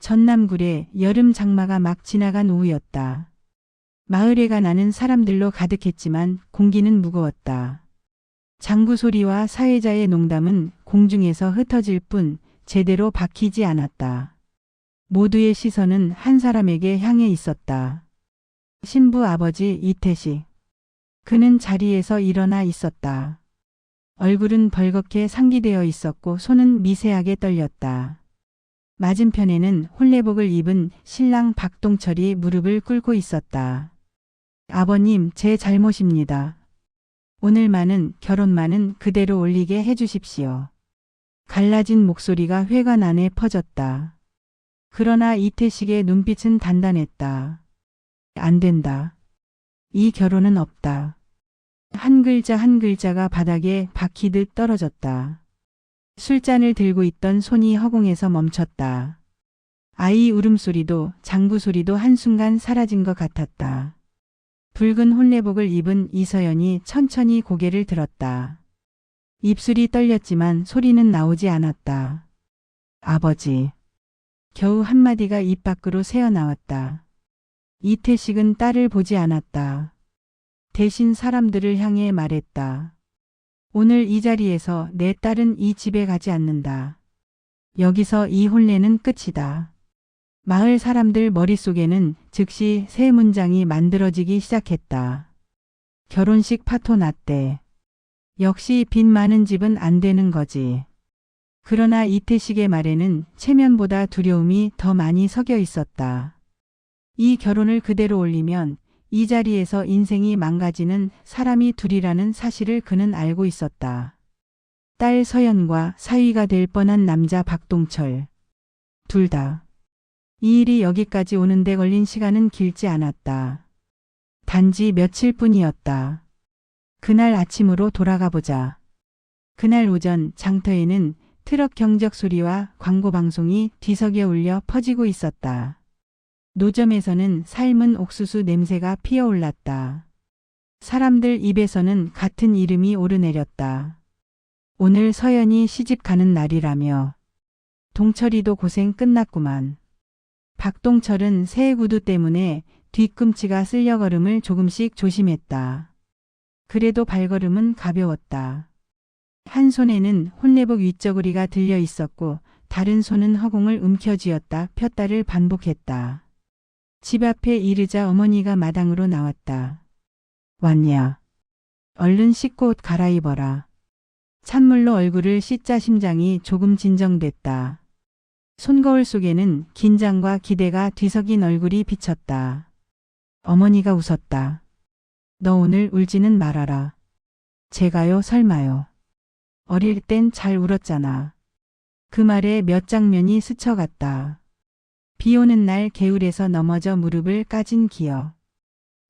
전남굴에 여름 장마가 막 지나간 오후였다. 마을에가 나는 사람들로 가득했지만 공기는 무거웠다. 장구 소리와 사회자의 농담은 공중에서 흩어질 뿐 제대로 박히지 않았다. 모두의 시선은 한 사람에게 향해 있었다. 신부 아버지 이태식. 그는 자리에서 일어나 있었다. 얼굴은 벌겋게 상기되어 있었고 손은 미세하게 떨렸다. 맞은편에는 혼례복을 입은 신랑 박동철이 무릎을 꿇고 있었다. 아버님, 제 잘못입니다. 오늘만은 결혼만은 그대로 올리게 해주십시오. 갈라진 목소리가 회관 안에 퍼졌다. 그러나 이태식의 눈빛은 단단했다. 안 된다. 이 결혼은 없다. 한 글자 한 글자가 바닥에 박히듯 떨어졌다. 술잔을 들고 있던 손이 허공에서 멈췄다. 아이 울음소리도 장구 소리도 한순간 사라진 것 같았다. 붉은 혼례복을 입은 이서연이 천천히 고개를 들었다. 입술이 떨렸지만 소리는 나오지 않았다. 아버지. 겨우 한마디가 입 밖으로 새어나왔다. 이태식은 딸을 보지 않았다. 대신 사람들을 향해 말했다. 오늘 이 자리에서 내 딸은 이 집에 가지 않는다. 여기서 이 혼례는 끝이다. 마을 사람들 머릿속에는 즉시 세 문장이 만들어지기 시작했다. 결혼식 파토 났대. 역시 빚 많은 집은 안 되는 거지. 그러나 이태식의 말에는 체면보다 두려움이 더 많이 섞여 있었다. 이 결혼을 그대로 올리면 이 자리에서 인생이 망가지는 사람이 둘이라는 사실을 그는 알고 있었다. 딸 서연과 사위가 될 뻔한 남자 박동철. 둘 다. 이 일이 여기까지 오는데 걸린 시간은 길지 않았다. 단지 며칠뿐이었다. 그날 아침으로 돌아가 보자. 그날 오전 장터에는 트럭 경적 소리와 광고 방송이 뒤섞여 울려 퍼지고 있었다. 노점에서는 삶은 옥수수 냄새가 피어올랐다. 사람들 입에서는 같은 이름이 오르내렸다. 오늘 서연이 시집 가는 날이라며. 동철이도 고생 끝났구만. 박동철은 새 구두 때문에 뒤꿈치가 쓸려 걸음을 조금씩 조심했다. 그래도 발걸음은 가벼웠다. 한 손에는 혼례복 윗저고리가 들려 있었고 다른 손은 허공을 움켜쥐었다 폈다를 반복했다. 집 앞에 이르자 어머니가 마당으로 나왔다. 왔냐? 얼른 씻고 옷 갈아입어라. 찬물로 얼굴을 씻자 심장이 조금 진정됐다. 손거울 속에는 긴장과 기대가 뒤섞인 얼굴이 비쳤다. 어머니가 웃었다. 너 오늘 울지는 말아라. 제가요 설마요. 어릴 땐 잘 울었잖아. 그 말에 몇 장면이 스쳐갔다. 비 오는 날 개울에서 넘어져 무릎을 까진 기억.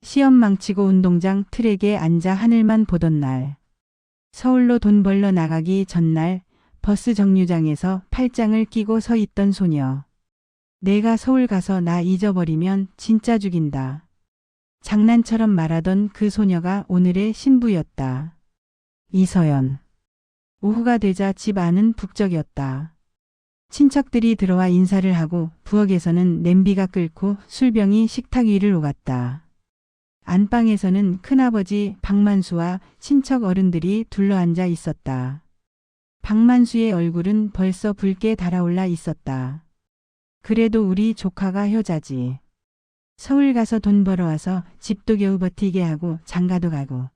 시험 망치고 운동장 트랙에 앉아 하늘만 보던 날. 서울로 돈 벌러 나가기 전날 버스 정류장에서 팔짱을 끼고 서 있던 소녀. 내가 서울 가서 나 잊어버리면 진짜 죽인다. 장난처럼 말하던 그 소녀가 오늘의 신부였다. 이서연. 오후가 되자 집 안은 북적였다. 친척들이 들어와 인사를 하고 부엌에서는 냄비가 끓고 술병이 식탁 위를 오갔다. 안방에서는 큰아버지 박만수와 친척 어른들이 둘러앉아 있었다. 박만수의 얼굴은 벌써 붉게 달아올라 있었다. 그래도 우리 조카가 효자지. 서울 가서 돈 벌어와서 집도 겨우 버티게 하고 장가도 가고.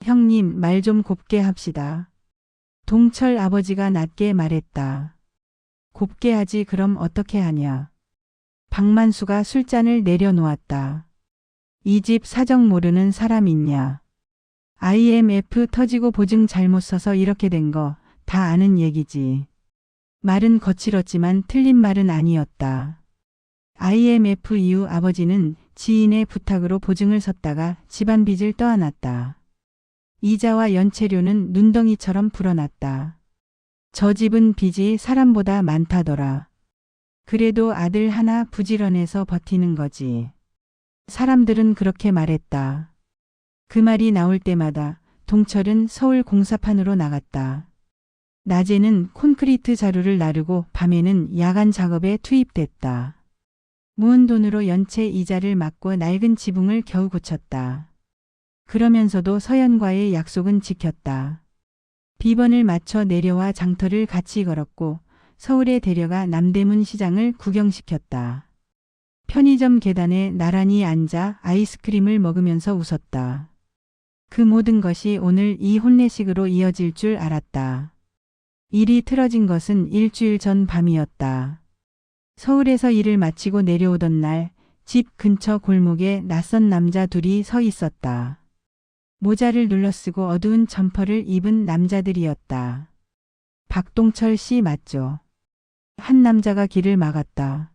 형님 말 좀 곱게 합시다. 동철 아버지가 낮게 말했다. 곱게 하지 그럼 어떻게 하냐. 박만수가 술잔을 내려놓았다. 이 집 사정 모르는 사람 있냐. IMF 터지고 보증 잘못 써서 이렇게 된 거 다 아는 얘기지. 말은 거칠었지만 틀린 말은 아니었다. IMF 이후 아버지는 지인의 부탁으로 보증을 섰다가 집안 빚을 떠안았다. 이자와 연체료는 눈덩이처럼 불어났다. 저 집은 빚이 사람보다 많다더라. 그래도 아들 하나 부지런해서 버티는 거지. 사람들은 그렇게 말했다. 그 말이 나올 때마다 동철은 서울 공사판으로 나갔다. 낮에는 콘크리트 자루를 나르고 밤에는 야간 작업에 투입됐다. 모은 돈으로 연체 이자를 막고 낡은 지붕을 겨우 고쳤다. 그러면서도 서연과의 약속은 지켰다. 비번을 맞춰 내려와 장터를 같이 걸었고 서울에 데려가 남대문 시장을 구경시켰다. 편의점 계단에 나란히 앉아 아이스크림을 먹으면서 웃었다. 그 모든 것이 오늘 이 혼례식으로 이어질 줄 알았다. 일이 틀어진 것은 일주일 전 밤이었다. 서울에서 일을 마치고 내려오던 날 집 근처 골목에 낯선 남자 둘이 서 있었다. 모자를 눌러쓰고 어두운 점퍼를 입은 남자들이었다. 박동철 씨 맞죠? 한 남자가 길을 막았다.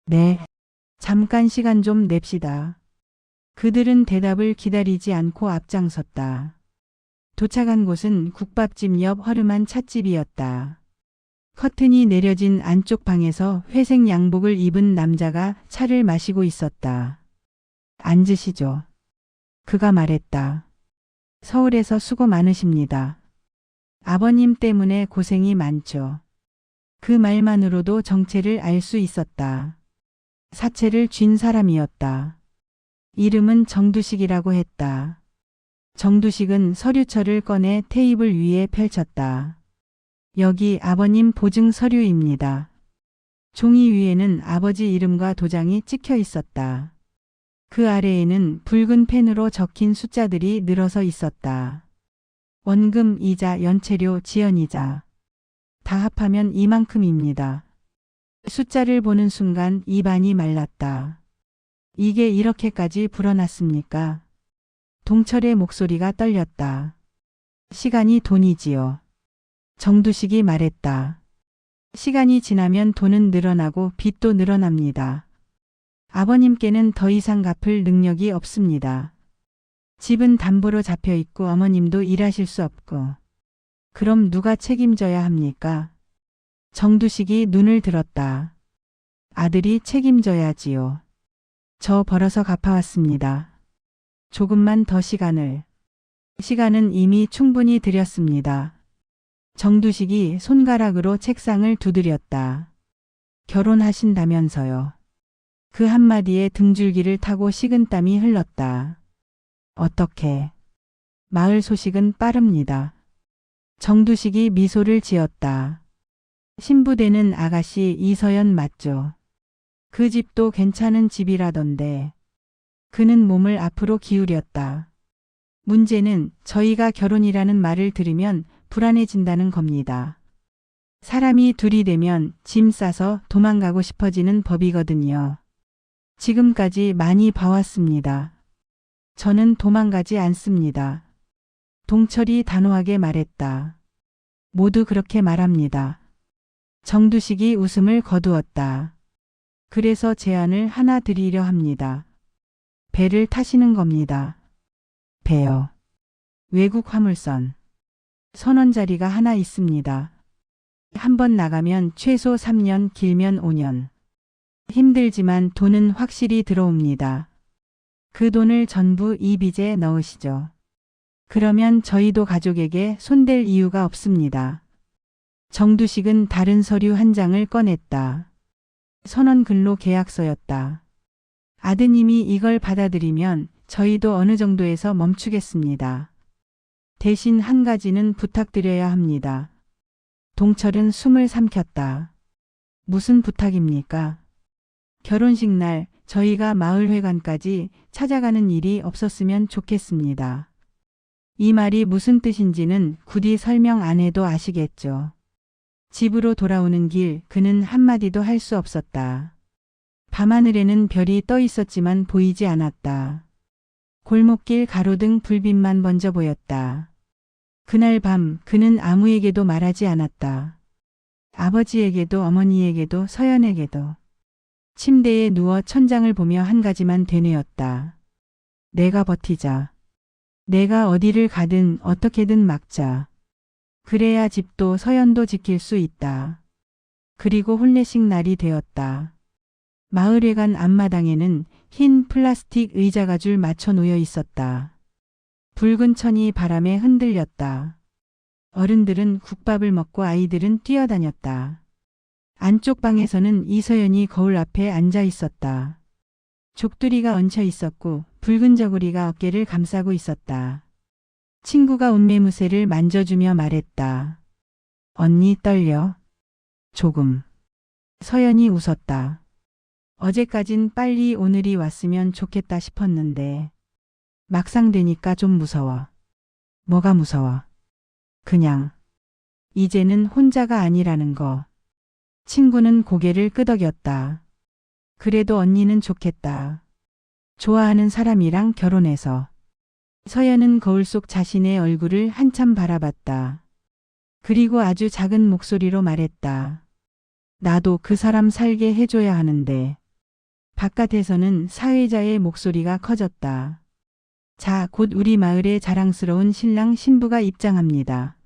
네. 잠깐 시간 좀 냅시다. 그들은 대답을 기다리지 않고 앞장섰다. 도착한 곳은 국밥집 옆 허름한 찻집이었다. 커튼이 내려진 안쪽 방에서 회색 양복을 입은 남자가 차를 마시고 있었다. 앉으시죠. 그가 말했다. 서울에서 수고 많으십니다. 아버님 때문에 고생이 많죠. 그 말만으로도 정체를 알 수 있었다. 사체를 쥔 사람이었다. 이름은 정두식이라고 했다. 정두식은 서류철을 꺼내 테이블 위에 펼쳤다. 여기 아버님 보증 서류입니다. 종이 위에는 아버지 이름과 도장이 찍혀 있었다. 그 아래에는 붉은 펜으로 적힌 숫자들이 늘어서 있었다. 원금, 이자, 연체료, 지연이자. 다 합하면 이만큼입니다. 숫자를 보는 순간 입안이 말랐다. 이게 이렇게까지 불어났습니까? 동철의 목소리가 떨렸다. 시간이 돈이지요. 정두식이 말했다. 시간이 지나면 돈은 늘어나고 빚도 늘어납니다. 아버님께는 더 이상 갚을 능력이 없습니다. 집은 담보로 잡혀 있고 어머님도 일하실 수 없고. 그럼 누가 책임져야 합니까? 정두식이 눈을 들었다. 아들이 책임져야지요. 저 벌어서 갚아왔습니다. 조금만 더 시간을. 시간은 이미 충분히 들였습니다. 정두식이 손가락으로 책상을 두드렸다. 결혼하신다면서요. 그 한마디에 등줄기를 타고 식은땀이 흘렀다. 어떻게? 마을 소식은 빠릅니다. 정두식이 미소를 지었다. 신부되는 아가씨 이서연 맞죠? 그 집도 괜찮은 집이라던데. 그는 몸을 앞으로 기울였다. 문제는 저희가 결혼이라는 말을 들으면 불안해진다는 겁니다. 사람이 둘이 되면 짐 싸서 도망가고 싶어지는 법이거든요. 지금까지 많이 봐왔습니다. 저는 도망가지 않습니다. 동철이 단호하게 말했다. 모두 그렇게 말합니다. 정두식이 웃음을 거두었다. 그래서 제안을 하나 드리려 합니다. 배를 타시는 겁니다. 배요. 외국 화물선. 선원자리가 하나 있습니다. 한 번 나가면 최소 3년, 길면 5년. 힘들지만 돈은 확실히 들어옵니다. 그 돈을 전부 이 빚에 넣으시죠. 그러면 저희도 가족에게 손댈 이유가 없습니다. 정두식은 다른 서류 한 장을 꺼냈다. 선원 근로 계약서였다. 아드님이 이걸 받아들이면 저희도 어느 정도에서 멈추겠습니다. 대신 한 가지는 부탁드려야 합니다. 동철은 숨을 삼켰다. 무슨 부탁입니까? 결혼식 날 저희가 마을회관까지 찾아가는 일이 없었으면 좋겠습니다. 이 말이 무슨 뜻인지는 굳이 설명 안 해도 아시겠죠. 집으로 돌아오는 길 그는 한마디도 할 수 없었다. 밤하늘에는 별이 떠 있었지만 보이지 않았다. 골목길 가로등 불빛만 번져 보였다. 그날 밤 그는 아무에게도 말하지 않았다. 아버지에게도 어머니에게도 서연에게도. 침대에 누워 천장을 보며 한 가지만 되뇌었다. 내가 버티자. 내가 어디를 가든 어떻게든 막자. 그래야 집도 서연도 지킬 수 있다. 그리고 혼례식 날이 되었다. 마을회관 앞마당에는 흰 플라스틱 의자가 줄 맞춰 놓여 있었다. 붉은 천이 바람에 흔들렸다. 어른들은 국밥을 먹고 아이들은 뛰어다녔다. 안쪽 방에서는 이서연이 거울 앞에 앉아 있었다. 족두리가 얹혀 있었고 붉은 저고리가 어깨를 감싸고 있었다. 친구가 옷매무새를 만져주며 말했다. 언니 떨려? 조금. 서연이 웃었다. 어제까진 빨리 오늘이 왔으면 좋겠다 싶었는데 막상 되니까 좀 무서워. 뭐가 무서워? 그냥 이제는 혼자가 아니라는 거. 친구는 고개를 끄덕였다. 그래도 언니는 좋겠다. 좋아하는 사람이랑 결혼해서. 서연은 거울 속 자신의 얼굴을 한참 바라봤다. 그리고 아주 작은 목소리로 말했다. 나도 그 사람 살게 해줘야 하는데. 바깥에서는 사회자의 목소리가 커졌다. 자, 곧 우리 마을의 자랑스러운 신랑 신부가 입장합니다.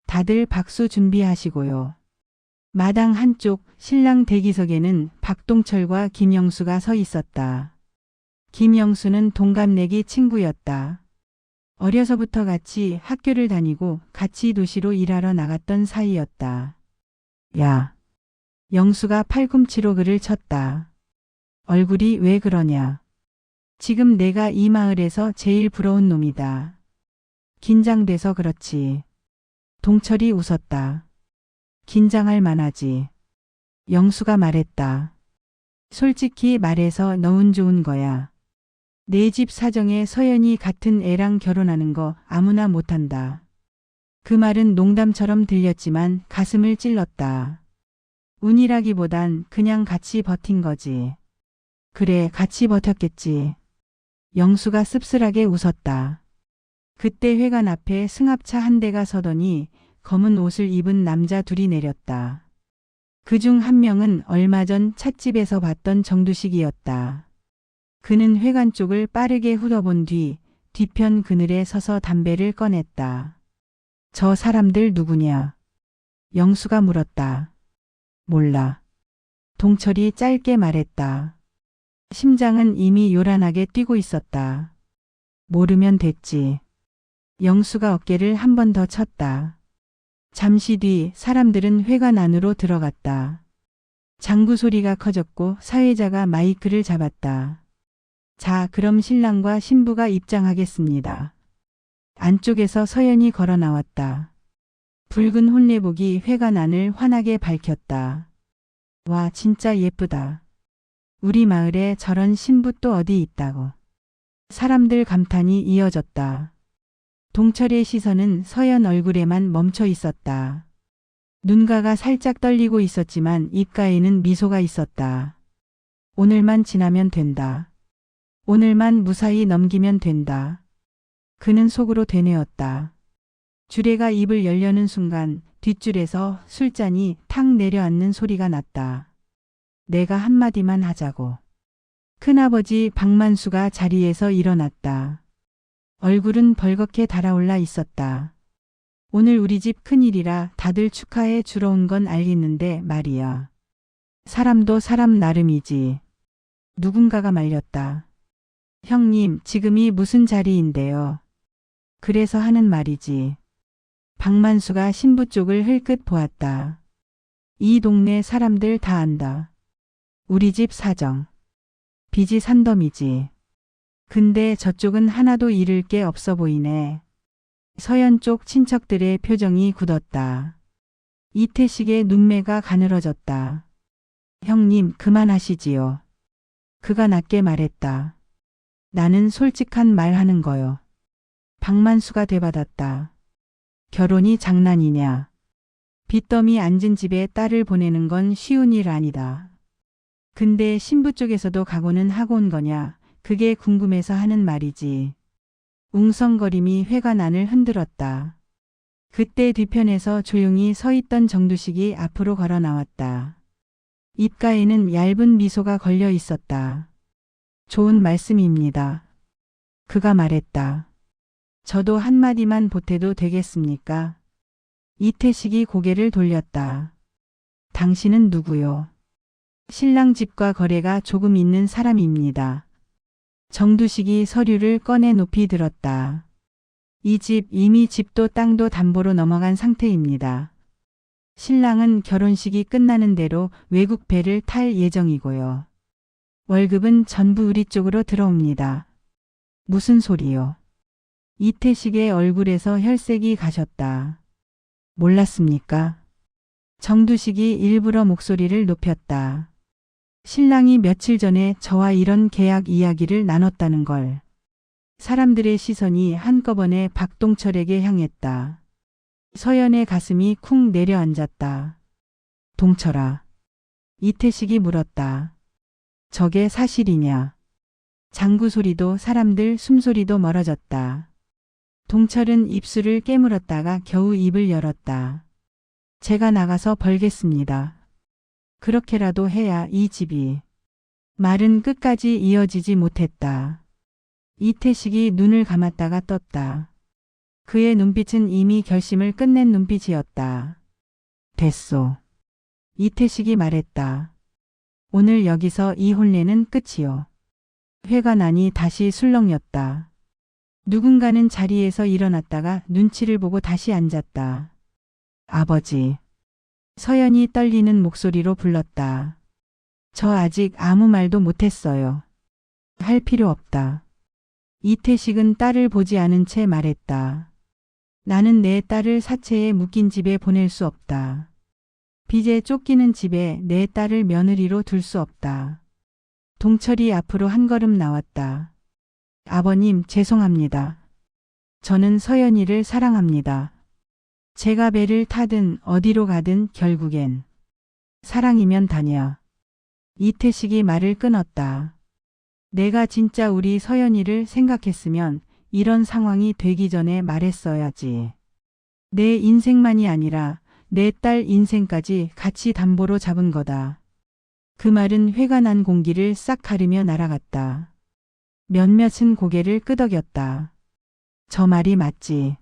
다들 박수 준비하시고요. 마당 한쪽 신랑 대기석에는 박동철과 김영수가 서 있었다. 김영수는 동갑내기 친구였다. 어려서부터 같이 학교를 다니고 같이 도시로 일하러 나갔던 사이였다. 야. 영수가 팔꿈치로 그를 쳤다. 얼굴이 왜 그러냐. 지금 내가 이 마을에서 제일 부러운 놈이다. 긴장돼서 그렇지. 동철이 웃었다. 긴장할 만하지. 영수가 말했다. 솔직히 말해서 너 운 좋은 거야. 내 집 사정에 서연이 같은 애랑 결혼하는 거 아무나 못한다. 그 말은 농담처럼 들렸지만 가슴을 찔렀다. 운이라기보단 그냥 같이 버틴 거지. 그래, 같이 버텼겠지. 영수가 씁쓸하게 웃었다. 그때 회관 앞에 승합차 한 대가 서더니 검은 옷을 입은 남자 둘이 내렸다. 그중 한 명은 얼마 전 찻집에서 봤던 정두식이었다. 그는 회관 쪽을 빠르게 훑어본 뒤 뒤편 그늘에 서서 담배를 꺼냈다. 저 사람들 누구냐? 영수가 물었다. 몰라. 동철이 짧게 말했다. 심장은 이미 요란하게 뛰고 있었다. 모르면 됐지. 영수가 어깨를 한 번 더 쳤다. 잠시 뒤 사람들은 회관 안으로 들어갔다. 장구 소리가 커졌고 사회자가 마이크를 잡았다. 자, 그럼 신랑과 신부가 입장하겠습니다. 안쪽에서 서연이 걸어 나왔다. 붉은 혼례복이 회관 안을 환하게 밝혔다. 와, 진짜 예쁘다. 우리 마을에 저런 신부 또 어디 있다고. 사람들 감탄이 이어졌다. 동철의 시선은 서연 얼굴에만 멈춰 있었다. 눈가가 살짝 떨리고 있었지만 입가에는 미소가 있었다. 오늘만 지나면 된다. 오늘만 무사히 넘기면 된다. 그는 속으로 되뇌었다. 주례가 입을 열려는 순간 뒷줄에서 술잔이 탁 내려앉는 소리가 났다. 내가 한마디만 하자고. 큰아버지 박만수가 자리에서 일어났다. 얼굴은 벌겋게 달아올라 있었다. 오늘 우리 집 큰일이라 다들 축하해 주러 온 건 알겠는데 말이야. 사람도 사람 나름이지. 누군가가 말렸다. 형님, 지금이 무슨 자리인데요. 그래서 하는 말이지. 박만수가 신부 쪽을 흘끗 보았다. 이 동네 사람들 다 안다. 우리 집 사정. 빚이 산더미지. 근데 저쪽은 하나도 잃을 게 없어 보이네. 서연 쪽 친척들의 표정이 굳었다. 이태식의 눈매가 가늘어졌다. 형님, 그만하시지요. 그가 낮게 말했다. 나는 솔직한 말 하는 거요. 박만수가 되받았다. 결혼이 장난이냐. 빚더미 앉은 집에 딸을 보내는 건 쉬운 일 아니다. 근데 신부 쪽에서도 각오는 하고 온 거냐. 그게 궁금해서 하는 말이지. 웅성거림이 회관 안을 흔들었다. 그때 뒤편에서 조용히 서 있던 정두식이 앞으로 걸어 나왔다. 입가에는 얇은 미소가 걸려 있었다. 좋은 말씀입니다. 그가 말했다. 저도 한마디만 보태도 되겠습니까? 이태식이 고개를 돌렸다. 당신은 누구요? 신랑 집과 거래가 조금 있는 사람입니다. 정두식이 서류를 꺼내 높이 들었다. 이 집 이미 집도 땅도 담보로 넘어간 상태입니다. 신랑은 결혼식이 끝나는 대로 외국 배를 탈 예정이고요. 월급은 전부 우리 쪽으로 들어옵니다. 무슨 소리요? 이태식의 얼굴에서 혈색이 가셨다. 몰랐습니까? 정두식이 일부러 목소리를 높였다. 신랑이 며칠 전에 저와 이런 계약 이야기를 나눴다는 걸. 사람들의 시선이 한꺼번에 박동철에게 향했다. 서연의 가슴이 쿵 내려앉았다. 동철아. 이태식이 물었다. 저게 사실이냐? 장구 소리도 사람들 숨소리도 멀어졌다. 동철은 입술을 깨물었다가 겨우 입을 열었다. 제가 나가서 벌겠습니다. 그렇게라도 해야 이 집이. 말은 끝까지 이어지지 못했다. 이태식이 눈을 감았다가 떴다. 그의 눈빛은 이미 결심을 끝낸 눈빛이었다. 됐소. 이태식이 말했다. 오늘 여기서 이 혼례는 끝이요. 회가 나니 다시 술렁였다. 누군가는 자리에서 일어났다가 눈치를 보고 다시 앉았다. 아버지. 서연이 떨리는 목소리로 불렀다. 저 아직 아무 말도 못했어요. 할 필요 없다. 이태식은 딸을 보지 않은 채 말했다. 나는 내 딸을 사체에 묶인 집에 보낼 수 없다. 빚에 쫓기는 집에 내 딸을 며느리로 둘 수 없다. 동철이 앞으로 한 걸음 나왔다. 아버님 죄송합니다. 저는 서연이를 사랑합니다. 제가 배를 타든 어디로 가든 결국엔 사랑이면 다냐. 이태식이 말을 끊었다. 내가 진짜 우리 서연이를 생각했으면 이런 상황이 되기 전에 말했어야지. 내 인생만이 아니라 내 딸 인생까지 같이 담보로 잡은 거다. 그 말은 회가 난 공기를 싹 가르며 날아갔다. 몇몇은 고개를 끄덕였다. 저 말이 맞지.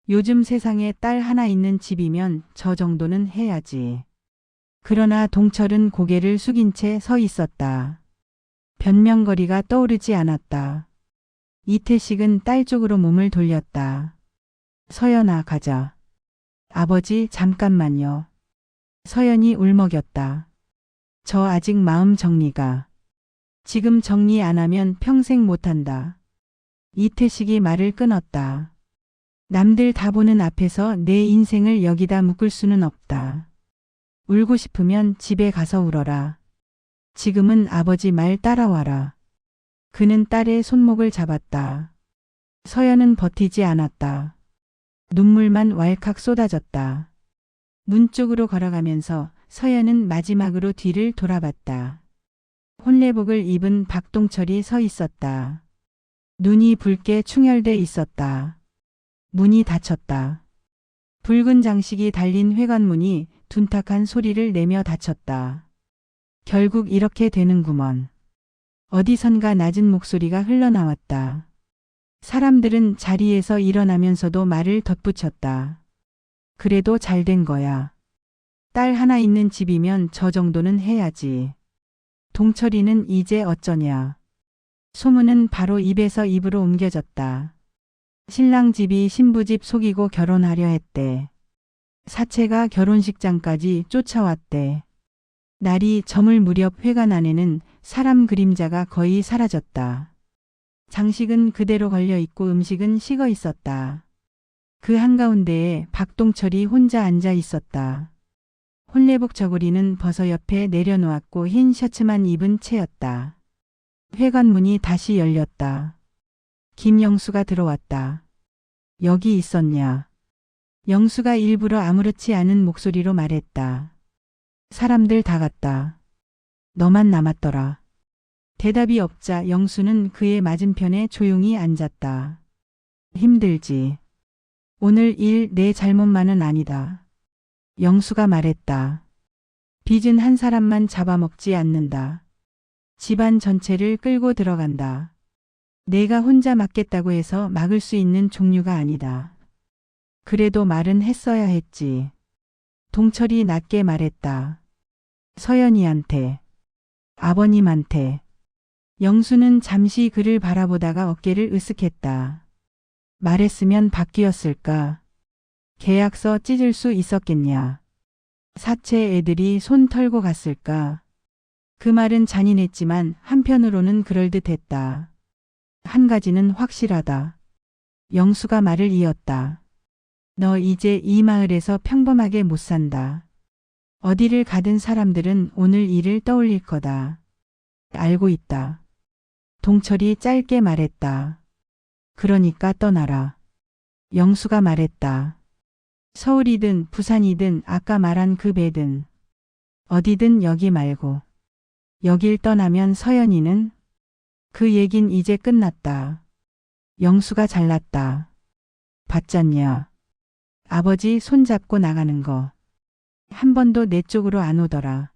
요즘 세상에 딸 하나 있는 집이면 저 정도는 해야지. 그러나 동철은 고개를 숙인 채 서 있었다. 변명거리가 떠오르지 않았다. 이태식은 딸 쪽으로 몸을 돌렸다. 서연아 가자. 아버지 잠깐만요. 서연이 울먹였다. 저 아직 마음 정리가. 지금 정리 안 하면 평생 못한다. 이태식이 말을 끊었다. 남들 다 보는 앞에서 내 인생을 여기다 묶을 수는 없다. 울고 싶으면 집에 가서 울어라. 지금은 아버지 말 따라와라. 그는 딸의 손목을 잡았다. 서연은 버티지 않았다. 눈물만 왈칵 쏟아졌다. 문 쪽으로 걸어가면서 서연은 마지막으로 뒤를 돌아봤다. 혼례복을 입은 박동철이 서 있었다. 눈이 붉게 충혈돼 있었다. 문이 닫혔다. 붉은 장식이 달린 회관문이 둔탁한 소리를 내며 닫혔다. 결국 이렇게 되는구먼. 어디선가 낮은 목소리가 흘러나왔다. 사람들은 자리에서 일어나면서도 말을 덧붙였다. 그래도 잘 된 거야. 딸 하나 있는 집이면 저 정도는 해야지. 동철이는 이제 어쩌냐. 소문은 바로 입에서 입으로 옮겨졌다. 신랑 집이 신부 집 속이고 결혼하려 했대. 사채가 결혼식장까지 쫓아왔대. 날이 저물 무렵 회관 안에는 사람 그림자가 거의 사라졌다. 장식은 그대로 걸려 있고 음식은 식어 있었다. 그 한가운데에 박동철이 혼자 앉아 있었다. 혼례복 저고리는 벗어 옆에 내려놓았고 흰 셔츠만 입은 채였다. 회관 문이 다시 열렸다. 김영수가 들어왔다. 여기 있었냐? 영수가 일부러 아무렇지 않은 목소리로 말했다. 사람들 다 갔다. 너만 남았더라. 대답이 없자 영수는 그의 맞은편에 조용히 앉았다. 힘들지. 오늘 일 내 잘못만은 아니다. 영수가 말했다. 빚은 한 사람만 잡아먹지 않는다. 집안 전체를 끌고 들어간다. 내가 혼자 막겠다고 해서 막을 수 있는 종류가 아니다. 그래도 말은 했어야 했지. 동철이 낮게 말했다. 서연이한테. 아버님한테. 영수는 잠시 그를 바라보다가 어깨를 으쓱했다. 말했으면 바뀌었을까? 계약서 찢을 수 있었겠냐? 사채 애들이 손 털고 갔을까? 그 말은 잔인했지만 한편으로는 그럴듯했다. 한 가지는 확실하다. 영수가 말을 이었다. 너 이제 이 마을에서 평범하게 못 산다. 어디를 가든 사람들은 오늘 일을 떠올릴 거다. 알고 있다. 동철이 짧게 말했다. 그러니까 떠나라. 영수가 말했다. 서울이든 부산이든 아까 말한 그 배든 어디든 여기 말고 여길 떠나면 서연이는 그 얘긴 이제 끝났다. 영수가 잘났다. 봤잖냐. 아버지 손잡고 나가는 거. 한 번도 내 쪽으로 안 오더라.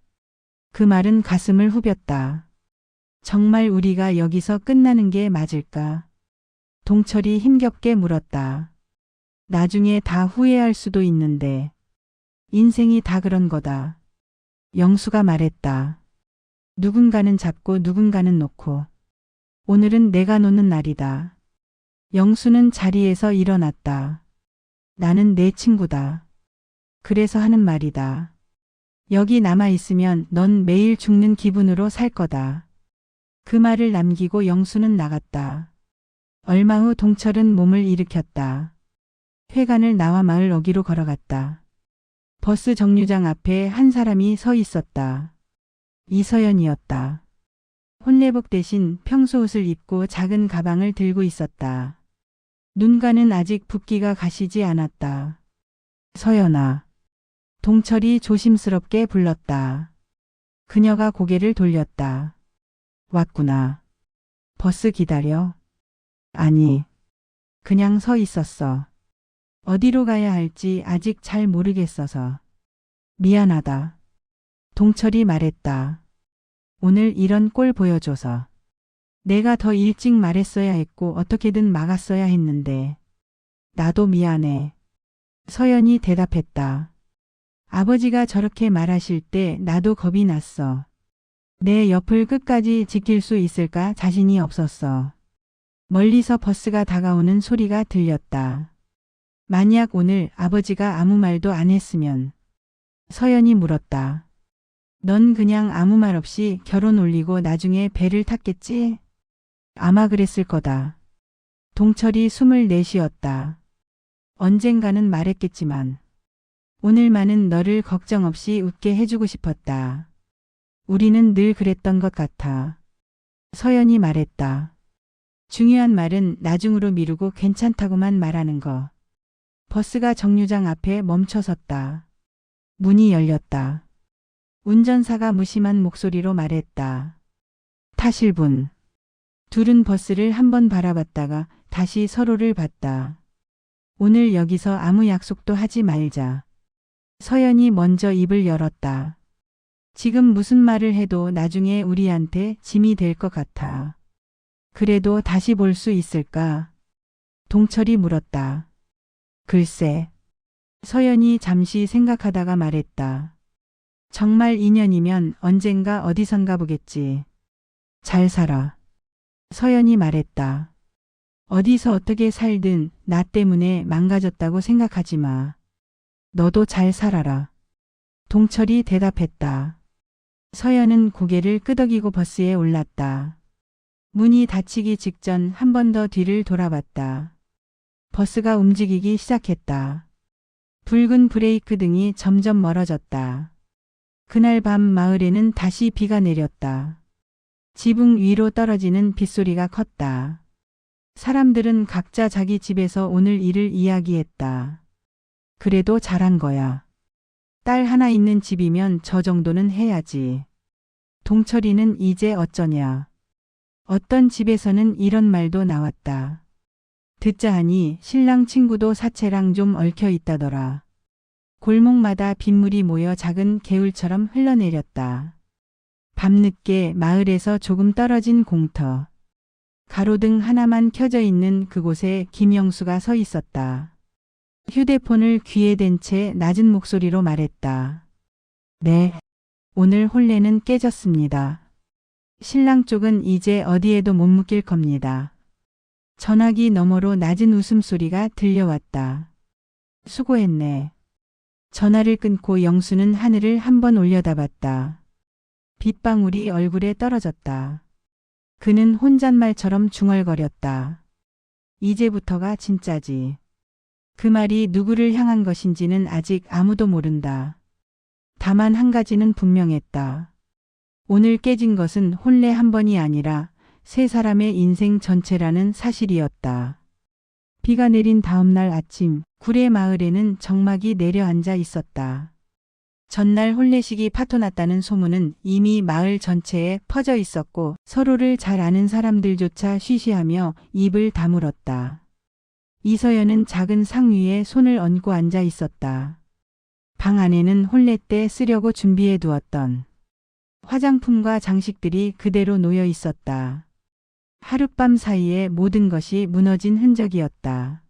그 말은 가슴을 후볐다. 정말 우리가 여기서 끝나는 게 맞을까? 동철이 힘겹게 물었다. 나중에 다 후회할 수도 있는데. 인생이 다 그런 거다. 영수가 말했다. 누군가는 잡고 누군가는 놓고. 오늘은 내가 놓는 날이다. 영수는 자리에서 일어났다. 나는 내 친구다. 그래서 하는 말이다. 여기 남아있으면 넌 매일 죽는 기분으로 살 거다. 그 말을 남기고 영수는 나갔다. 얼마 후 동철은 몸을 일으켰다. 회관을 나와 마을 어귀로 걸어갔다. 버스 정류장 앞에 한 사람이 서 있었다. 이서연이었다. 혼례복 대신 평소옷을 입고 작은 가방을 들고 있었다. 눈가는 아직 붓기가 가시지 않았다. 서연아. 동철이 조심스럽게 불렀다. 그녀가 고개를 돌렸다. 왔구나. 버스 기다려? 아니. 그냥 서 있었어. 어디로 가야 할지 아직 잘 모르겠어서. 미안하다. 동철이 말했다. 오늘 이런 꼴 보여줘서. 내가 더 일찍 말했어야 했고 어떻게든 막았어야 했는데. 나도 미안해. 서연이 대답했다. 아버지가 저렇게 말하실 때 나도 겁이 났어. 내 옆을 끝까지 지킬 수 있을까 자신이 없었어. 멀리서 버스가 다가오는 소리가 들렸다. 만약 오늘 아버지가 아무 말도 안 했으면. 서연이 물었다. 넌 그냥 아무 말 없이 결혼 올리고 나중에 배를 탔겠지? 아마 그랬을 거다. 동철이 숨을 내쉬었다. 언젠가는 말했겠지만 오늘만은 너를 걱정 없이 웃게 해주고 싶었다. 우리는 늘 그랬던 것 같아. 서연이 말했다. 중요한 말은 나중으로 미루고 괜찮다고만 말하는 거. 버스가 정류장 앞에 멈춰섰다. 문이 열렸다. 운전사가 무심한 목소리로 말했다. 타실 분. 둘은 버스를 한번 바라봤다가 다시 서로를 봤다. 오늘 여기서 아무 약속도 하지 말자. 서연이 먼저 입을 열었다. 지금 무슨 말을 해도 나중에 우리한테 짐이 될 것 같아. 그래도 다시 볼 수 있을까? 동철이 물었다. 글쎄. 서연이 잠시 생각하다가 말했다. 정말 인연이면 언젠가 어디선가 보겠지. 잘 살아. 서연이 말했다. 어디서 어떻게 살든 나 때문에 망가졌다고 생각하지 마. 너도 잘 살아라. 동철이 대답했다. 서연은 고개를 끄덕이고 버스에 올랐다. 문이 닫히기 직전 한 번 더 뒤를 돌아봤다. 버스가 움직이기 시작했다. 붉은 브레이크 등이 점점 멀어졌다. 그날 밤 마을에는 다시 비가 내렸다. 지붕 위로 떨어지는 빗소리가 컸다. 사람들은 각자 자기 집에서 오늘 일을 이야기했다. 그래도 잘한 거야. 딸 하나 있는 집이면 저 정도는 해야지. 동철이는 이제 어쩌냐. 어떤 집에서는 이런 말도 나왔다. 듣자 하니 신랑 친구도 사채랑 좀 얽혀 있다더라. 골목마다 빗물이 모여 작은 개울처럼 흘러내렸다. 밤늦게 마을에서 조금 떨어진 공터. 가로등 하나만 켜져 있는 그곳에 김영수가 서 있었다. 휴대폰을 귀에 댄 채 낮은 목소리로 말했다. 네, 오늘 혼례는 깨졌습니다. 신랑 쪽은 이제 어디에도 못 묶일 겁니다. 전화기 너머로 낮은 웃음소리가 들려왔다. 수고했네. 전화를 끊고 영수는 하늘을 한번 올려다봤다. 빗방울이 얼굴에 떨어졌다. 그는 혼잣말처럼 중얼거렸다. 이제부터가 진짜지. 그 말이 누구를 향한 것인지는 아직 아무도 모른다. 다만 한 가지는 분명했다. 오늘 깨진 것은 혼례 한 번이 아니라 세 사람의 인생 전체라는 사실이었다. 비가 내린 다음 날 아침 구례 마을에는 정막이 내려앉아 있었다. 전날 혼례식이 파토났다는 소문은 이미 마을 전체에 퍼져 있었고 서로를 잘 아는 사람들조차 쉬쉬하며 입을 다물었다. 이서연은 작은 상 위에 손을 얹고 앉아 있었다. 방 안에는 혼례 때 쓰려고 준비해 두었던 화장품과 장식들이 그대로 놓여 있었다. 하룻밤 사이에 모든 것이 무너진 흔적이었다.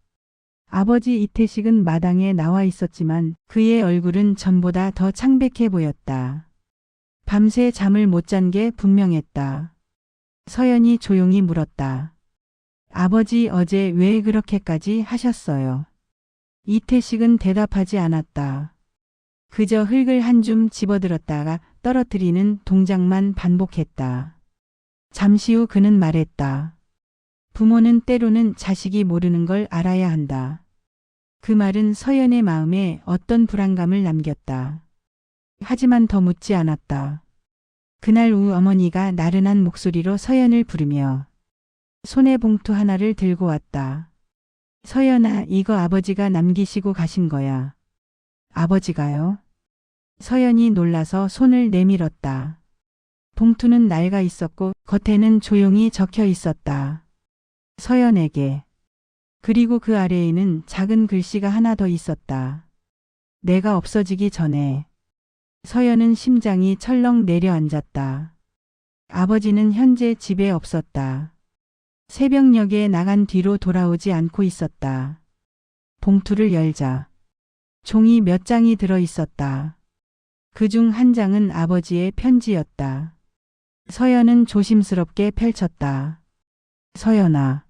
아버지 이태식은 마당에 나와 있었지만 그의 얼굴은 전보다 더 창백해 보였다. 밤새 잠을 못 잔 게 분명했다. 서연이 조용히 물었다. 아버지 어제 왜 그렇게까지 하셨어요? 이태식은 대답하지 않았다. 그저 흙을 한 줌 집어들었다가 떨어뜨리는 동작만 반복했다. 잠시 후 그는 말했다. 부모는 때로는 자식이 모르는 걸 알아야 한다. 그 말은 서연의 마음에 어떤 불안감을 남겼다. 하지만 더 묻지 않았다. 그날 오후 어머니가 나른한 목소리로 서연을 부르며 손에 봉투 하나를 들고 왔다. 서연아, 이거 아버지가 남기시고 가신 거야. 아버지가요? 서연이 놀라서 손을 내밀었다. 봉투는 낡아 있었고 겉에는 조용히 적혀 있었다. 서연에게. 그리고 그 아래에는 작은 글씨가 하나 더 있었다. 내가 없어지기 전에. 서연은 심장이 철렁 내려앉았다. 아버지는 현재 집에 없었다. 새벽녘에 나간 뒤로 돌아오지 않고 있었다. 봉투를 열자 종이 몇 장이 들어 있었다. 그중 한 장은 아버지의 편지였다. 서연은 조심스럽게 펼쳤다. 서연아,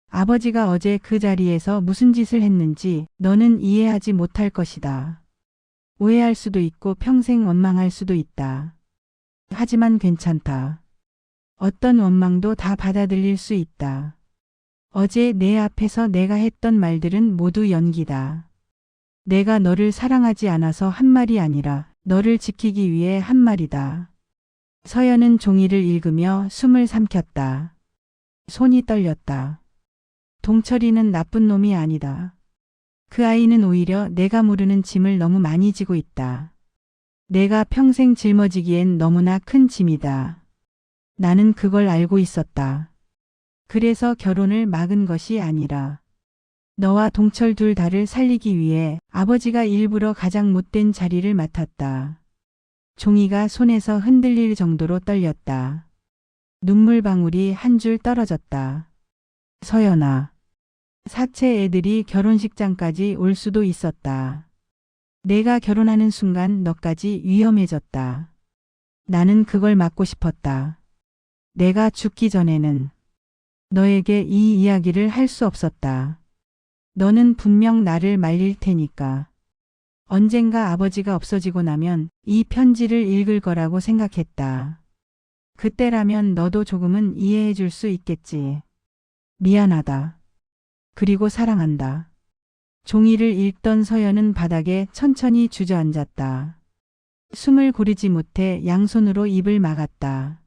아버지가 어제 그 자리에서 무슨 짓을 했는지 너는 이해하지 못할 것이다. 오해할 수도 있고 평생 원망할 수도 있다. 하지만 괜찮다. 어떤 원망도 다 받아들일 수 있다. 어제 내 앞에서 내가 했던 말들은 모두 연기다. 내가 너를 사랑하지 않아서 한 말이 아니라 너를 지키기 위해 한 말이다. 서연은 종이를 읽으며 숨을 삼켰다. 손이 떨렸다. 동철이는 나쁜 놈이 아니다. 그 아이는 오히려 내가 모르는 짐을 너무 많이 지고 있다. 내가 평생 짊어지기엔 너무나 큰 짐이다. 나는 그걸 알고 있었다. 그래서 결혼을 막은 것이 아니라 너와 동철 둘 다를 살리기 위해 아버지가 일부러 가장 못된 자리를 맡았다. 종이가 손에서 흔들릴 정도로 떨렸다. 눈물방울이 한 줄 떨어졌다. 서연아, 사채 애들이 결혼식장까지 올 수도 있었다. 내가 결혼하는 순간 너까지 위험해졌다. 나는 그걸 막고 싶었다. 내가 죽기 전에는 너에게 이 이야기를 할 수 없었다. 너는 분명 나를 말릴 테니까. 언젠가 아버지가 없어지고 나면 이 편지를 읽을 거라고 생각했다. 그때라면 너도 조금은 이해해 줄 수 있겠지. 미안하다. 그리고 사랑한다. 종이를 읽던 서연은 바닥에 천천히 주저앉았다. 숨을 고르지 못해 양손으로 입을 막았다.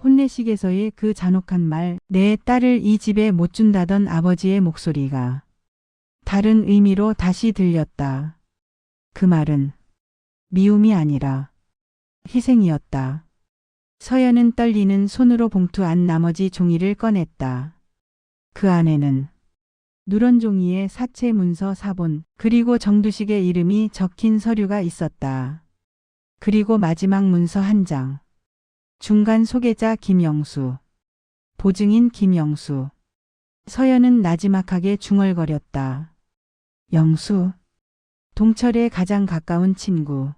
혼례식에서의 그 잔혹한 말, 내 딸을 이 집에 못 준다던 아버지의 목소리가 다른 의미로 다시 들렸다. 그 말은 미움이 아니라 희생이었다. 서연은 떨리는 손으로 봉투 안 나머지 종이를 꺼냈다. 그 안에는 누런 종이에 사채 문서 사본 그리고 정두식의 이름이 적힌 서류가 있었다. 그리고 마지막 문서 한 장. 중간 소개자 김영수. 보증인 김영수. 서연은 나지막하게 중얼거렸다. 영수. 동철의 가장 가까운 친구.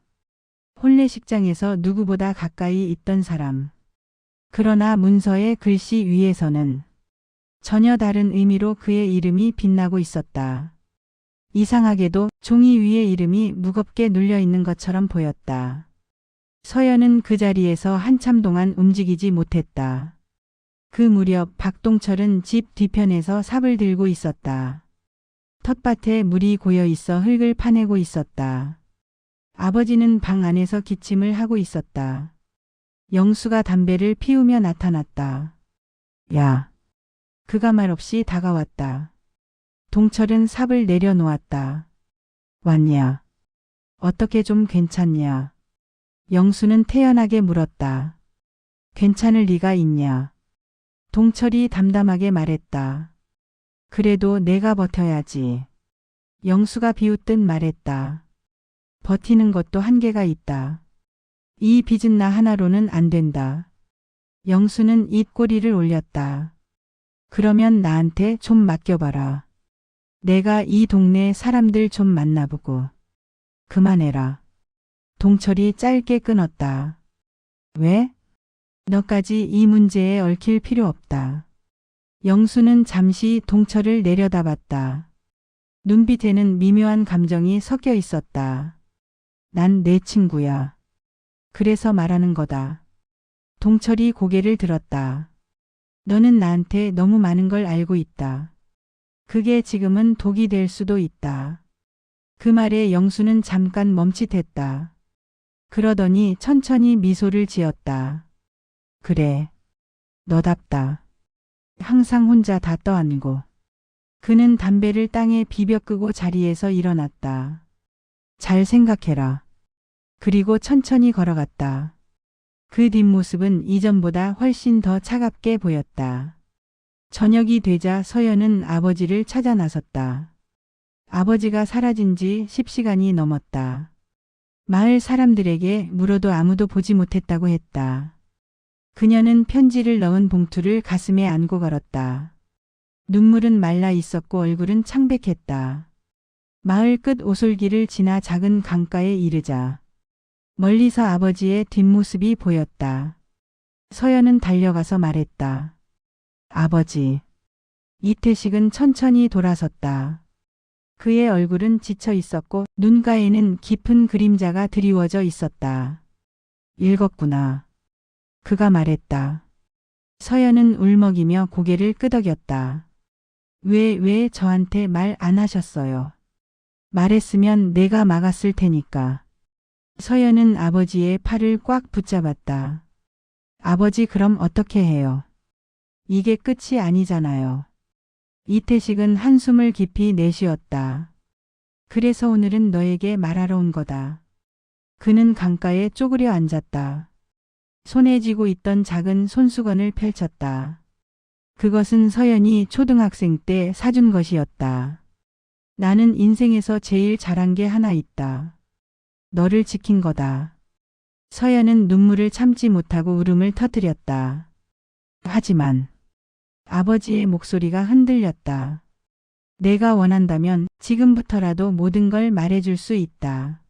혼례식장에서 누구보다 가까이 있던 사람. 그러나 문서의 글씨 위에서는 전혀 다른 의미로 그의 이름이 빛나고 있었다. 이상하게도 종이 위에 이름이 무겁게 눌려 있는 것처럼 보였다. 서연은 그 자리에서 한참 동안 움직이지 못했다. 그 무렵 박동철은 집 뒤편에서 삽을 들고 있었다. 텃밭에 물이 고여 있어 흙을 파내고 있었다. 아버지는 방 안에서 기침을 하고 있었다. 영수가 담배를 피우며 나타났다. 야. 그가 말없이 다가왔다. 동철은 삽을 내려놓았다. 왔냐? 어떻게 좀 괜찮냐? 영수는 태연하게 물었다. 괜찮을 리가 있냐? 동철이 담담하게 말했다. 그래도 내가 버텨야지. 영수가 비웃듯 말했다. 버티는 것도 한계가 있다. 이 빚은 나 하나로는 안 된다. 영수는 입꼬리를 올렸다. 그러면 나한테 좀 맡겨봐라. 내가 이 동네 사람들 좀 만나보고. 그만해라. 동철이 짧게 끊었다. 왜? 너까지 이 문제에 얽힐 필요 없다. 영수는 잠시 동철을 내려다봤다. 눈빛에는 미묘한 감정이 섞여 있었다. 난 내 친구야. 그래서 말하는 거다. 동철이 고개를 들었다. 너는 나한테 너무 많은 걸 알고 있다. 그게 지금은 독이 될 수도 있다. 그 말에 영수는 잠깐 멈칫했다. 그러더니 천천히 미소를 지었다. 그래. 너답다. 항상 혼자 다 떠안고. 그는 담배를 땅에 비벼 끄고 자리에서 일어났다. 잘 생각해라. 그리고 천천히 걸어갔다. 그 뒷모습은 이전보다 훨씬 더 차갑게 보였다. 저녁이 되자 서연은 아버지를 찾아 나섰다. 아버지가 사라진 지 10시간이 넘었다. 마을 사람들에게 물어도 아무도 보지 못했다고 했다. 그녀는 편지를 넣은 봉투를 가슴에 안고 걸었다. 눈물은 말라 있었고 얼굴은 창백했다. 마을 끝 오솔길을 지나 작은 강가에 이르자 멀리서 아버지의 뒷모습이 보였다. 서연은 달려가서 말했다. 아버지. 이태식은 천천히 돌아섰다. 그의 얼굴은 지쳐 있었고 눈가에는 깊은 그림자가 드리워져 있었다. 읽었구나. 그가 말했다. 서연은 울먹이며 고개를 끄덕였다. 왜 저한테 말 안 하셨어요? 말했으면 내가 막았을 테니까. 서연은 아버지의 팔을 꽉 붙잡았다. 아버지 그럼 어떻게 해요? 이게 끝이 아니잖아요. 이태식은 한숨을 깊이 내쉬었다. 그래서 오늘은 너에게 말하러 온 거다. 그는 강가에 쪼그려 앉았다. 손에 쥐고 있던 작은 손수건을 펼쳤다. 그것은 서연이 초등학생 때 사준 것이었다. 나는 인생에서 제일 잘한 게 하나 있다. 너를 지킨 거다. 서연은 눈물을 참지 못하고 울음을 터뜨렸다. 하지만 아버지의 목소리가 흔들렸다. 내가 원한다면 지금부터라도 모든 걸 말해줄 수 있다.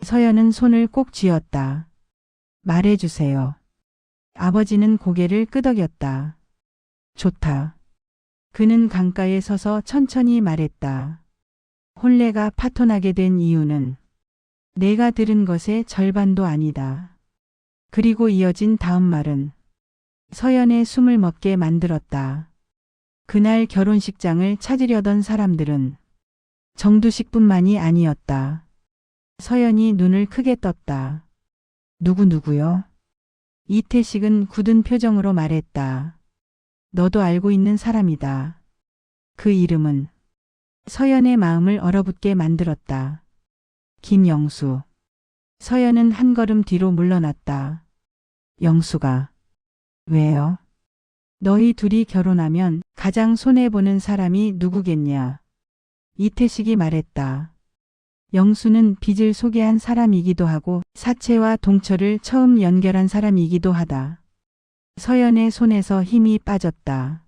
서연은 손을 꼭 쥐었다. 말해주세요. 아버지는 고개를 끄덕였다. 좋다. 그는 강가에 서서 천천히 말했다. 혼례가 파토나게 된 이유는 내가 들은 것의 절반도 아니다. 그리고 이어진 다음 말은 서연의 숨을 멎게 만들었다. 그날 결혼식장을 찾으려던 사람들은 정두식뿐만이 아니었다. 서연이 눈을 크게 떴다. 누구요? 이태식은 굳은 표정으로 말했다. 너도 알고 있는 사람이다. 그 이름은 서연의 마음을 얼어붙게 만들었다. 김영수. 서연은 한 걸음 뒤로 물러났다. 영수가. 왜요? 너희 둘이 결혼하면 가장 손해보는 사람이 누구겠냐? 이태식이 말했다. 영수는 빚을 소개한 사람이기도 하고 사채와 동철을 처음 연결한 사람이기도 하다. 서연의 손에서 힘이 빠졌다.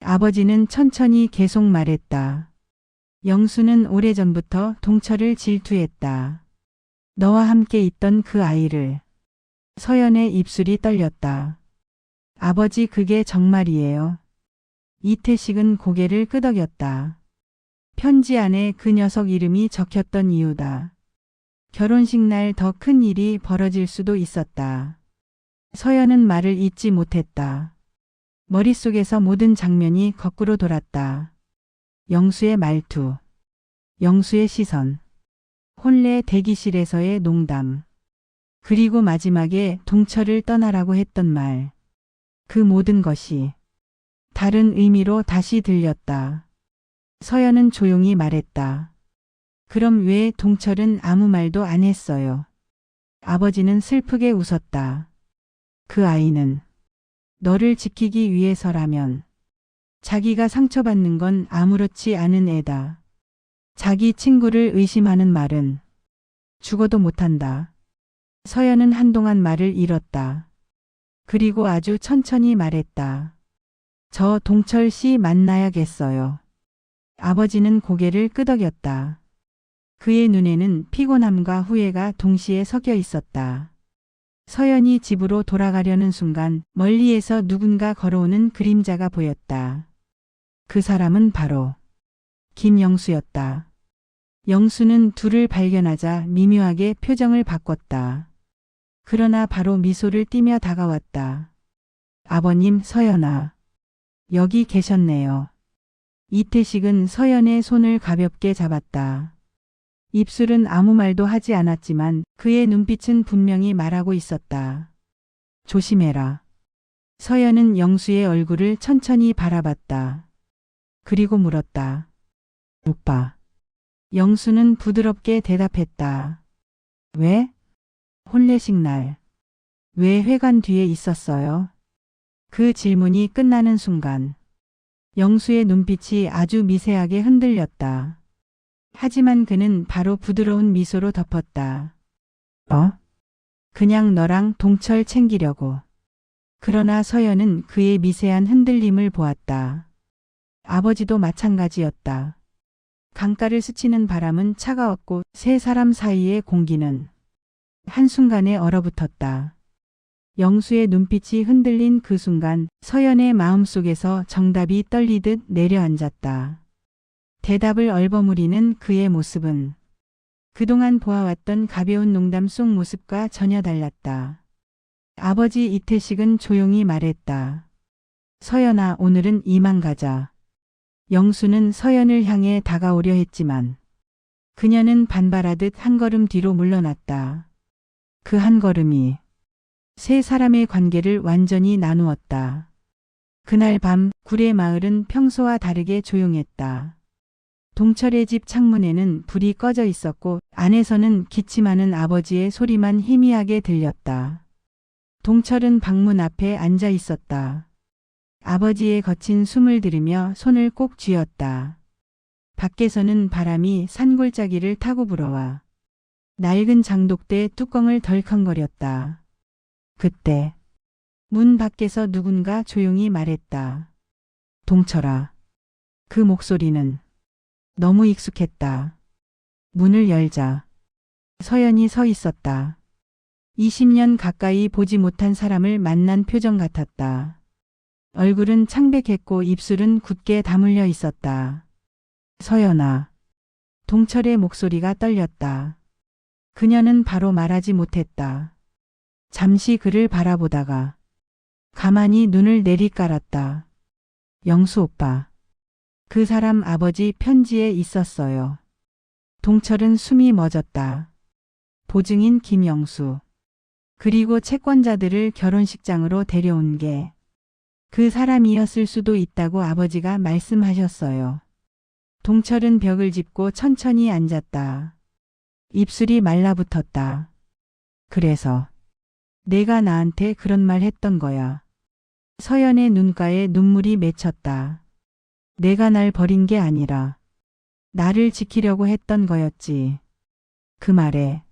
아버지는 천천히 계속 말했다. 영수는 오래전부터 동철을 질투했다. 너와 함께 있던 그 아이를. 서연의 입술이 떨렸다. 아버지 그게 정말이에요. 이태식은 고개를 끄덕였다. 편지 안에 그 녀석 이름이 적혔던 이유다. 결혼식 날 더 큰 일이 벌어질 수도 있었다. 서연은 말을 잇지 못했다. 머릿속에서 모든 장면이 거꾸로 돌았다. 영수의 말투, 영수의 시선, 혼례 대기실에서의 농담, 그리고 마지막에 동철을 떠나라고 했던 말. 그 모든 것이 다른 의미로 다시 들렸다. 서연은 조용히 말했다. 그럼 왜 동철은 아무 말도 안 했어요? 아버지는 슬프게 웃었다. 그 아이는 너를 지키기 위해서라면 자기가 상처받는 건 아무렇지 않은 애다. 자기 친구를 의심하는 말은 죽어도 못한다. 서연은 한동안 말을 잃었다. 그리고 아주 천천히 말했다. 저 동철 씨 만나야겠어요. 아버지는 고개를 끄덕였다. 그의 눈에는 피곤함과 후회가 동시에 섞여 있었다. 서연이 집으로 돌아가려는 순간 멀리에서 누군가 걸어오는 그림자가 보였다. 그 사람은 바로 김영수였다. 영수는 둘을 발견하자 미묘하게 표정을 바꿨다. 그러나 바로 미소를 띠며 다가왔다. 아버님, 서연아. 여기 계셨네요. 이태식은 서연의 손을 가볍게 잡았다. 입술은 아무 말도 하지 않았지만 그의 눈빛은 분명히 말하고 있었다. 조심해라. 서연은 영수의 얼굴을 천천히 바라봤다. 그리고 물었다. 오빠. 영수는 부드럽게 대답했다. 왜? 혼례식 날. 왜 회관 뒤에 있었어요? 그 질문이 끝나는 순간 영수의 눈빛이 아주 미세하게 흔들렸다. 하지만 그는 바로 부드러운 미소로 덮었다. 그냥 너랑 동철 챙기려고. 그러나 서연은 그의 미세한 흔들림을 보았다. 아버지도 마찬가지였다. 강가를 스치는 바람은 차가웠고 세 사람 사이의 공기는 한순간에 얼어붙었다. 영수의 눈빛이 흔들린 그 순간 서연의 마음속에서 정답이 떨리듯 내려앉았다. 대답을 얼버무리는 그의 모습은 그동안 보아왔던 가벼운 농담 속 모습과 전혀 달랐다. 아버지 이태식은 조용히 말했다. 서연아, 오늘은 이만 가자. 영수는 서연을 향해 다가오려 했지만 그녀는 반발하듯 한 걸음 뒤로 물러났다. 그 한 걸음이 세 사람의 관계를 완전히 나누었다. 그날 밤 구례 마을은 평소와 다르게 조용했다. 동철의 집 창문에는 불이 꺼져 있었고 안에서는 기침하는 아버지의 소리만 희미하게 들렸다. 동철은 방문 앞에 앉아 있었다. 아버지의 거친 숨을 들으며 손을 꼭 쥐었다. 밖에서는 바람이 산골짜기를 타고 불어와 낡은 장독대 뚜껑을 덜컹거렸다. 그때 문 밖에서 누군가 조용히 말했다. 동철아. 그 목소리는 너무 익숙했다. 문을 열자 서연이 서 있었다. 20년 가까이 보지 못한 사람을 만난 표정 같았다. 얼굴은 창백했고 입술은 굳게 다물려 있었다. 서연아. 동철의 목소리가 떨렸다. 그녀는 바로 말하지 못했다. 잠시 그를 바라보다가 가만히 눈을 내리깔았다. 영수 오빠. 그 사람 아버지 편지에 있었어요. 동철은 숨이 멎었다. 보증인 김영수. 그리고 채권자들을 결혼식장으로 데려온 게 그 사람이었을 수도 있다고 아버지가 말씀하셨어요. 동철은 벽을 짚고 천천히 앉았다. 입술이 말라붙었다. 그래서 내가 나한테 그런 말 했던 거야. 서연의 눈가에 눈물이 맺혔다. 내가 날 버린 게 아니라 나를 지키려고 했던 거였지. 그 말에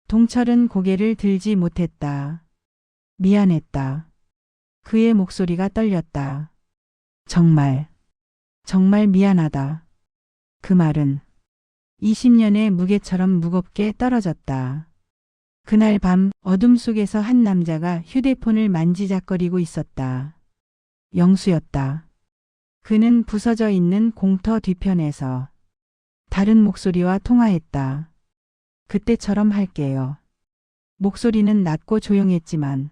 동철은 고개를 들지 못했다. 미안했다. 그의 목소리가 떨렸다. 정말 미안하다. 그 말은 20년의 무게처럼 무겁게 떨어졌다. 그날 밤 어둠 속에서 한 남자가 휴대폰을 만지작거리고 있었다. 영수였다. 그는 부서져 있는 공터 뒤편에서 다른 목소리와 통화했다. 그때처럼 할게요. 목소리는 낮고 조용했지만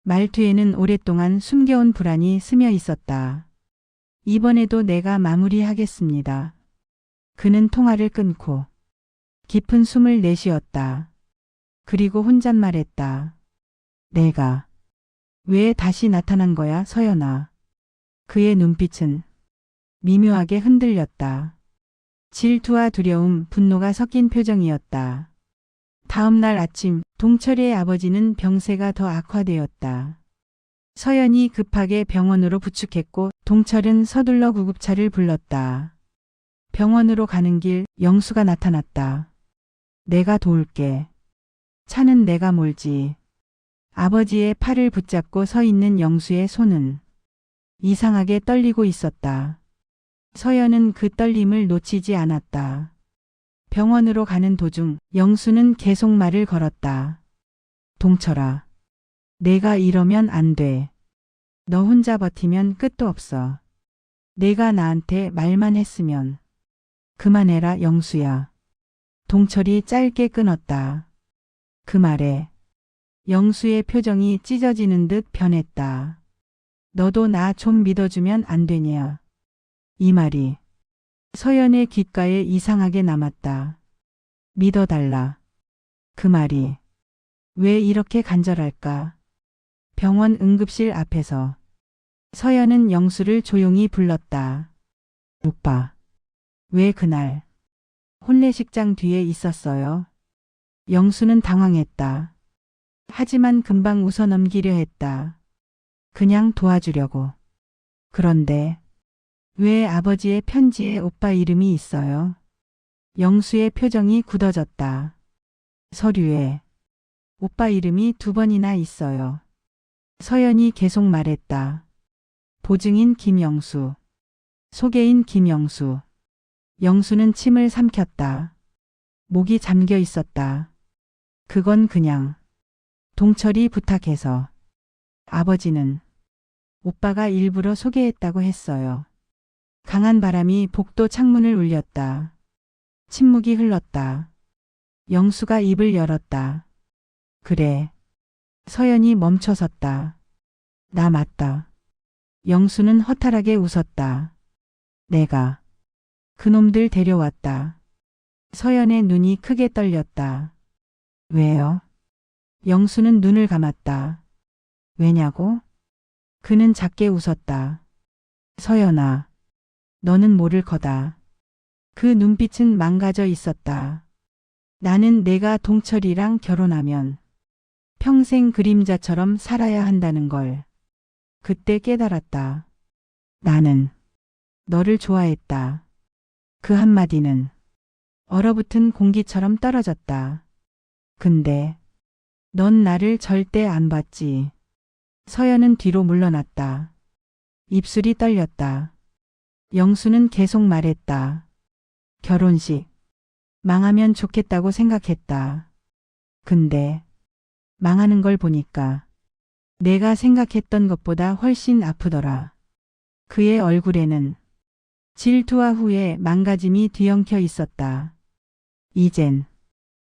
말투에는 오랫동안 숨겨온 불안이 스며 있었다. 이번에도 내가 마무리하겠습니다. 그는 통화를 끊고 깊은 숨을 내쉬었다. 그리고 혼잣말했다. 내가 왜 다시 나타난 거야, 서연아. 그의 눈빛은 미묘하게 흔들렸다. 질투와 두려움, 분노가 섞인 표정이었다. 다음 날 아침 동철이의 아버지는 병세가 더 악화되었다. 서연이 급하게 병원으로 부축했고 동철은 서둘러 구급차를 불렀다. 병원으로 가는 길 영수가 나타났다. 내가 도울게. 차는 내가 몰지. 아버지의 팔을 붙잡고 서 있는 영수의 손은 이상하게 떨리고 있었다. 서연은 그 떨림을 놓치지 않았다. 병원으로 가는 도중 영수는 계속 말을 걸었다. 동철아, 내가 이러면 안 돼. 너 혼자 버티면 끝도 없어. 내가 나한테 말만 했으면. 그만해라, 영수야. 동철이 짧게 끊었다. 그 말에 영수의 표정이 찢어지는 듯 변했다. 너도 나 좀 믿어주면 안 되냐. 이 말이 서연의 귓가에 이상하게 남았다. 믿어달라. 그 말이 왜 이렇게 간절할까? 병원 응급실 앞에서 서연은 영수를 조용히 불렀다. 오빠, 왜 그날 혼례식장 뒤에 있었어요? 영수는 당황했다. 하지만 금방 웃어넘기려 했다. 그냥 도와주려고. 그런데 왜 아버지의 편지에 오빠 이름이 있어요? 영수의 표정이 굳어졌다. 서류에 오빠 이름이 2번이나 있어요. 서연이 계속 말했다. 보증인 김영수. 소개인 김영수. 영수는 침을 삼켰다. 목이 잠겨 있었다. 그건 그냥 동철이 부탁해서. 아버지는 오빠가 일부러 소개했다고 했어요. 강한 바람이 복도 창문을 울렸다. 침묵이 흘렀다. 영수가 입을 열었다. 그래. 서연이 멈춰섰다. 나 맞다. 영수는 허탈하게 웃었다. 내가 그놈들 데려왔다. 서연의 눈이 크게 떨렸다. 왜요? 영수는 눈을 감았다. 왜냐고? 그는 작게 웃었다. 서연아, 너는 모를 거다. 그 눈빛은 망가져 있었다. 나는 내가 동철이랑 결혼하면 평생 그림자처럼 살아야 한다는 걸 그때 깨달았다. 나는 너를 좋아했다. 그 한마디는 얼어붙은 공기처럼 떨어졌다. 근데 넌 나를 절대 안 봤지. 서연은 뒤로 물러났다. 입술이 떨렸다. 영수는 계속 말했다. 결혼식 망하면 좋겠다고 생각했다. 근데 망하는 걸 보니까 내가 생각했던 것보다 훨씬 아프더라. 그의 얼굴에는 질투와 후회, 망가짐이 뒤엉켜 있었다. 이젠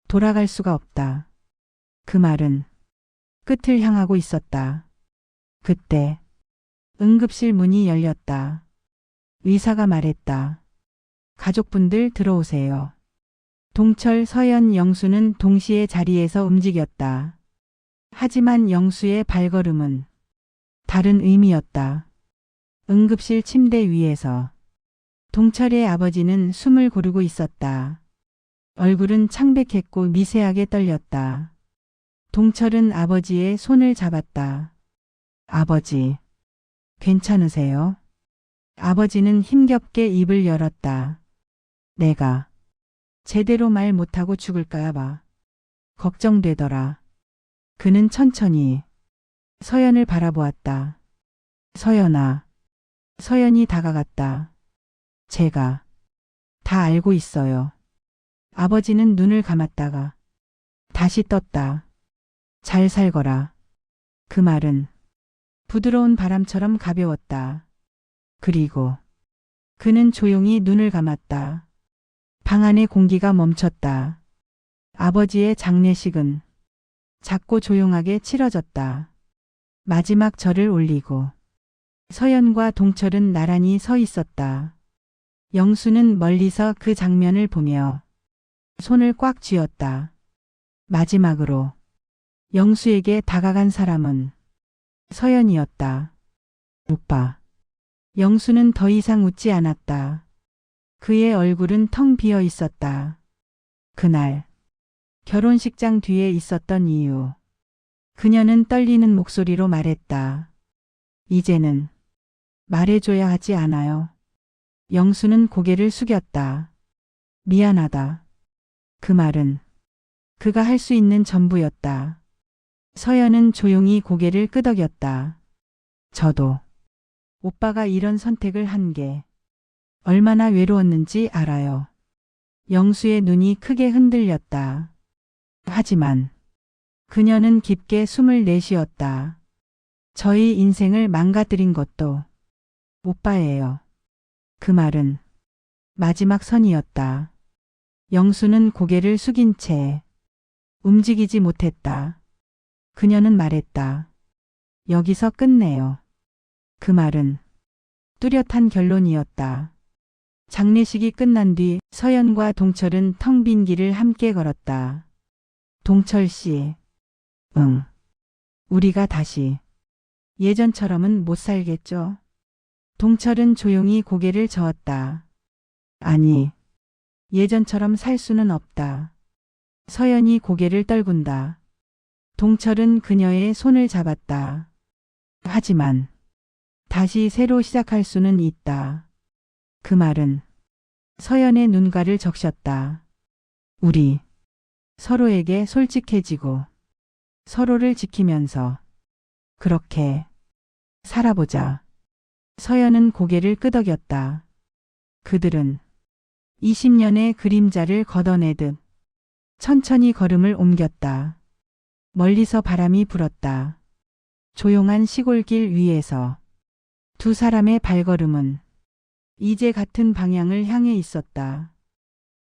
돌아갈 수가 없다. 그 말은 끝을 향하고 있었다. 그때 응급실 문이 열렸다. 의사가 말했다. 가족분들 들어오세요. 동철, 서연, 영수는 동시에 자리에서 움직였다. 하지만 영수의 발걸음은 다른 의미였다. 응급실 침대 위에서 동철의 아버지는 숨을 고르고 있었다. 얼굴은 창백했고 미세하게 떨렸다. 동철은 아버지의 손을 잡았다. 아버지, 괜찮으세요? 아버지는 힘겹게 입을 열었다. 내가 제대로 말 못하고 죽을까 봐 걱정되더라. 그는 천천히 서연을 바라보았다. 서연아. 서연이 다가갔다. 제가 다 알고 있어요. 아버지는 눈을 감았다가 다시 떴다. 잘 살거라. 그 말은 부드러운 바람처럼 가벼웠다. 그리고 그는 조용히 눈을 감았다. 방 안의 공기가 멈췄다. 아버지의 장례식은 작고 조용하게 치러졌다. 마지막 절을 올리고 서연과 동철은 나란히 서 있었다. 영수는 멀리서 그 장면을 보며 손을 꽉 쥐었다. 마지막으로 영수에게 다가간 사람은 서연이었다. 오빠. 영수는 더 이상 웃지 않았다. 그의 얼굴은 텅 비어 있었다. 그날 결혼식장 뒤에 있었던 이유. 그녀는 떨리는 목소리로 말했다. 이제는 말해줘야 하지 않아요. 영수는 고개를 숙였다. 미안하다. 그 말은 그가 할 수 있는 전부였다. 서연은 조용히 고개를 끄덕였다. 저도 오빠가 이런 선택을 한 게 얼마나 외로웠는지 알아요. 영수의 눈이 크게 흔들렸다. 하지만 그녀는 깊게 숨을 내쉬었다. 저희 인생을 망가뜨린 것도 오빠예요. 그 말은 마지막 선이었다. 영수는 고개를 숙인 채 움직이지 못했다. 그녀는 말했다. 여기서 끝내요. 그 말은 뚜렷한 결론이었다. 장례식이 끝난 뒤 서연과 동철은 텅 빈 길을 함께 걸었다. 동철 씨. 응. 우리가 다시 예전처럼은 못 살겠죠? 동철은 조용히 고개를 저었다. 아니, 예전처럼 살 수는 없다. 서연이 고개를 떨군다. 동철은 그녀의 손을 잡았다. 하지만 다시 새로 시작할 수는 있다. 그 말은 서연의 눈가를 적셨다. 우리 서로에게 솔직해지고 서로를 지키면서 그렇게 살아보자. 서연은 고개를 끄덕였다. 그들은 20년의 그림자를 걷어내듯 천천히 걸음을 옮겼다. 멀리서 바람이 불었다. 조용한 시골길 위에서 두 사람의 발걸음은 이제 같은 방향을 향해 있었다.